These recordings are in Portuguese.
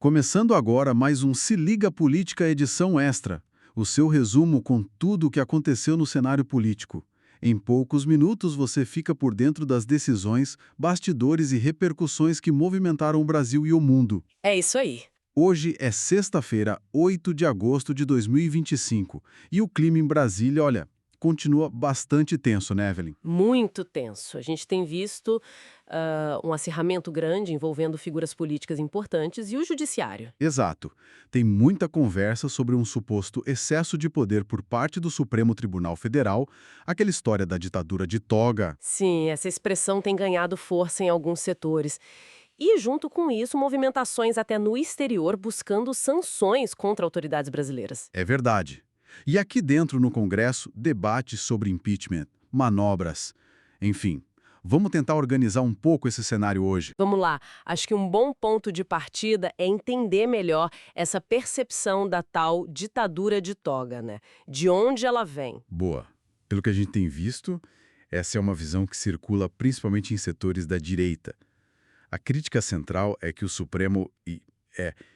Começando agora mais um Se Liga Política edição extra, o seu resumo com tudo o que aconteceu no cenário político. Em poucos minutos você fica por dentro das decisões, bastidores e repercussões que movimentaram o Brasil e o mundo. É isso aí. Hoje é sexta-feira, 8 de agosto de 2025, e o clima em Brasília, olha, continua bastante tenso, né, Evelyn? Muito tenso. A gente tem visto um acirramento grande envolvendo figuras políticas importantes e o judiciário. Exato. Tem muita conversa sobre um suposto excesso de poder por parte do Supremo Tribunal Federal, aquela história da ditadura de toga. Sim, essa expressão tem ganhado força em alguns setores. E, junto com isso, movimentações até no exterior buscando sanções contra autoridades brasileiras. É verdade. E aqui dentro no Congresso, debates sobre impeachment, manobras, enfim. Vamos tentar organizar um pouco esse cenário hoje. Vamos lá, acho que um bom ponto de partida é entender melhor essa percepção da tal ditadura de toga, né? De onde ela vem. Boa. Pelo que a gente tem visto, essa é uma visão que circula principalmente em setores da direita. A crítica central é que o Supremo,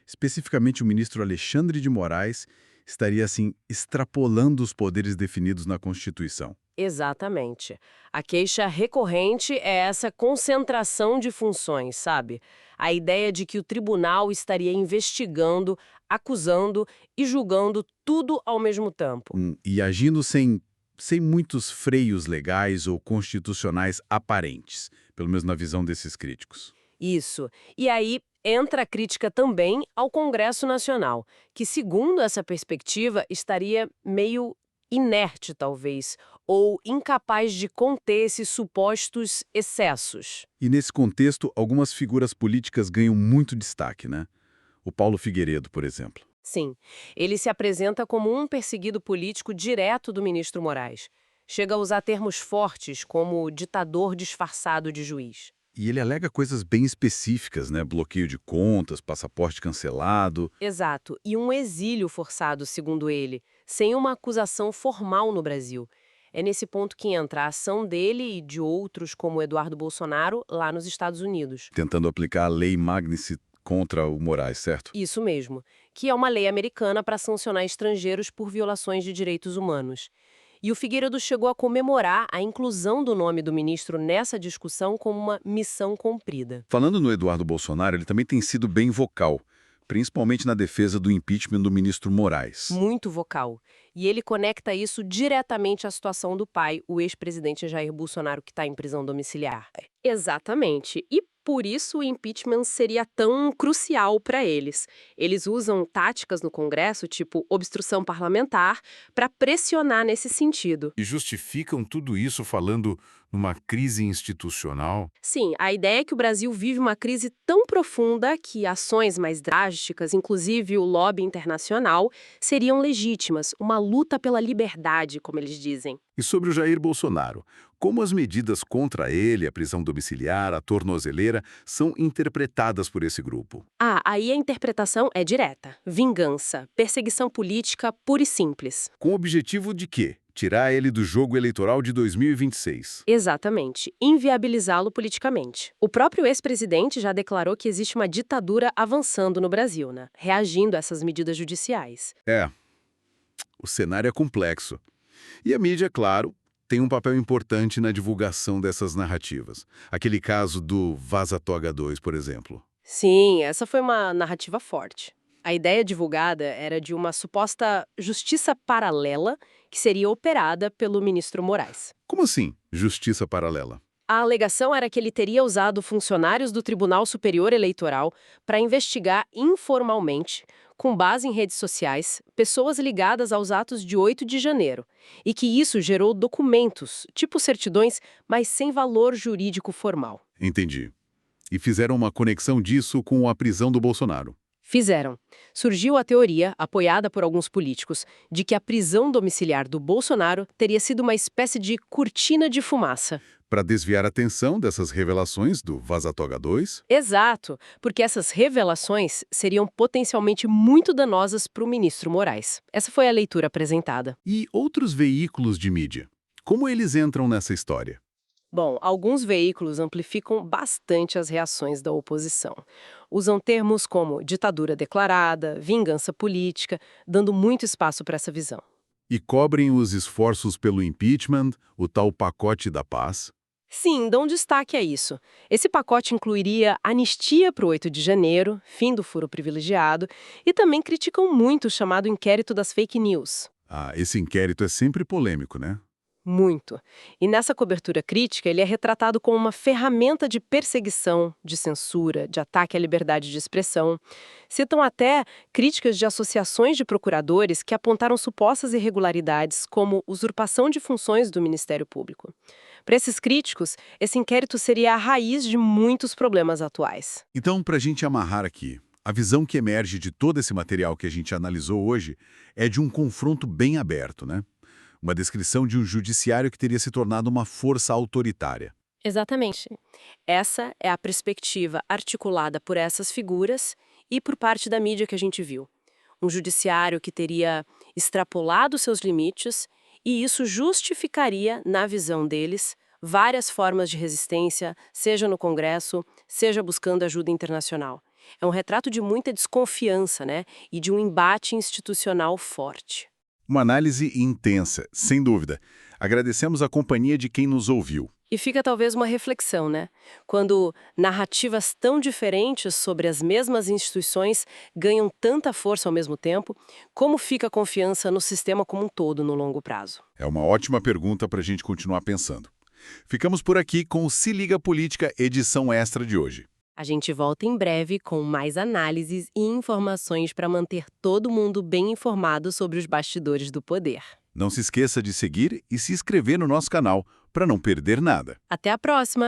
especificamente o ministro Alexandre de Moraes, estaria, assim, extrapolando os poderes definidos na Constituição. Exatamente. A queixa recorrente é essa concentração de funções, sabe? A ideia de que o tribunal estaria investigando, acusando e julgando tudo ao mesmo tempo. E agindo sem muitos freios legais ou constitucionais aparentes, pelo menos na visão desses críticos. Isso. E aí entra a crítica também ao Congresso Nacional, que, segundo essa perspectiva, estaria meio inerte, talvez, ou incapaz de conter esses supostos excessos. E nesse contexto, algumas figuras políticas ganham muito destaque, né? O Paulo Figueiredo, por exemplo. Sim, ele se apresenta como um perseguido político direto do ministro Moraes. Chega a usar termos fortes como ditador disfarçado de juiz. E ele alega coisas bem específicas, né? Bloqueio de contas, passaporte cancelado. Exato, e um exílio forçado, segundo ele, sem uma acusação formal no Brasil. É nesse ponto que entra a ação dele e de outros, como Eduardo Bolsonaro, lá nos Estados Unidos. Tentando aplicar a lei Magnice contra o Moraes, certo? Isso mesmo, que é uma lei americana para sancionar estrangeiros por violações de direitos humanos. E o Figueiredo chegou a comemorar a inclusão do nome do ministro nessa discussão como uma missão cumprida. Falando no Eduardo Bolsonaro, ele também tem sido bem vocal, principalmente na defesa do impeachment do ministro Moraes. Muito vocal. E ele conecta isso diretamente à situação do pai, o ex-presidente Jair Bolsonaro, que está em prisão domiciliar. Exatamente. E por isso o impeachment seria tão crucial para eles. Eles usam táticas no Congresso, tipo obstrução parlamentar, para pressionar nesse sentido. E justificam tudo isso falando numa crise institucional? Sim, a ideia é que o Brasil vive uma crise tão profunda que ações mais drásticas, inclusive o lobby internacional, seriam legítimas, uma luta pela liberdade, como eles dizem. E sobre o Jair Bolsonaro, como as medidas contra ele, a prisão domiciliar, a tornozeleira, são interpretadas por esse grupo? Aí a interpretação é direta. Vingança, perseguição política pura e simples. Com o objetivo de quê? Tirar ele do jogo eleitoral de 2026. Exatamente, inviabilizá-lo politicamente. O próprio ex-presidente já declarou que existe uma ditadura avançando no Brasil, né? Reagindo a essas medidas judiciais. O cenário é complexo. E a mídia, claro, tem um papel importante na divulgação dessas narrativas. Aquele caso do Vaza Toga 2, por exemplo. Sim, essa foi uma narrativa forte. A ideia divulgada era de uma suposta justiça paralela que seria operada pelo ministro Moraes. Como assim, justiça paralela? A alegação era que ele teria usado funcionários do Tribunal Superior Eleitoral para investigar informalmente, com base em redes sociais, pessoas ligadas aos atos de 8 de janeiro, e que isso gerou documentos, tipo certidões, mas sem valor jurídico formal. Entendi. E fizeram uma conexão disso com a prisão do Bolsonaro. Fizeram. Surgiu a teoria, apoiada por alguns políticos, de que a prisão domiciliar do Bolsonaro teria sido uma espécie de cortina de fumaça. Para desviar a atenção dessas revelações do Vaza Toga 2? Exato, porque essas revelações seriam potencialmente muito danosas para o ministro Moraes. Essa foi a leitura apresentada. E outros veículos de mídia? Como eles entram nessa história? Bom, alguns veículos amplificam bastante as reações da oposição. Usam termos como ditadura declarada, vingança política, dando muito espaço para essa visão. E cobrem os esforços pelo impeachment, o tal pacote da paz. Sim, dão destaque a isso. Esse pacote incluiria anistia para o 8 de janeiro, fim do furo privilegiado, e também criticam muito o chamado inquérito das fake news. Ah, esse inquérito é sempre polêmico, né? Muito. E nessa cobertura crítica, ele é retratado como uma ferramenta de perseguição, de censura, de ataque à liberdade de expressão. Citam até críticas de associações de procuradores que apontaram supostas irregularidades, como usurpação de funções do Ministério Público. Para esses críticos, esse inquérito seria a raiz de muitos problemas atuais. Então, para a gente amarrar aqui, a visão que emerge de todo esse material que a gente analisou hoje é de um confronto bem aberto, né? Uma descrição de um judiciário que teria se tornado uma força autoritária. Exatamente. Essa é a perspectiva articulada por essas figuras e por parte da mídia que a gente viu. Um judiciário que teria extrapolado seus limites e isso justificaria, na visão deles, várias formas de resistência, seja no Congresso, seja buscando ajuda internacional. É um retrato de muita desconfiança, né? E de um embate institucional forte. Uma análise intensa, sem dúvida. Agradecemos a companhia de quem nos ouviu. E fica talvez uma reflexão, né? Quando narrativas tão diferentes sobre as mesmas instituições ganham tanta força ao mesmo tempo, como fica a confiança no sistema como um todo no longo prazo? É uma ótima pergunta para a gente continuar pensando. Ficamos por aqui com o Se Liga Política, edição extra de hoje. A gente volta em breve com mais análises e informações para manter todo mundo bem informado sobre os bastidores do poder. Não se esqueça de seguir e se inscrever no nosso canal para não perder nada. Até a próxima!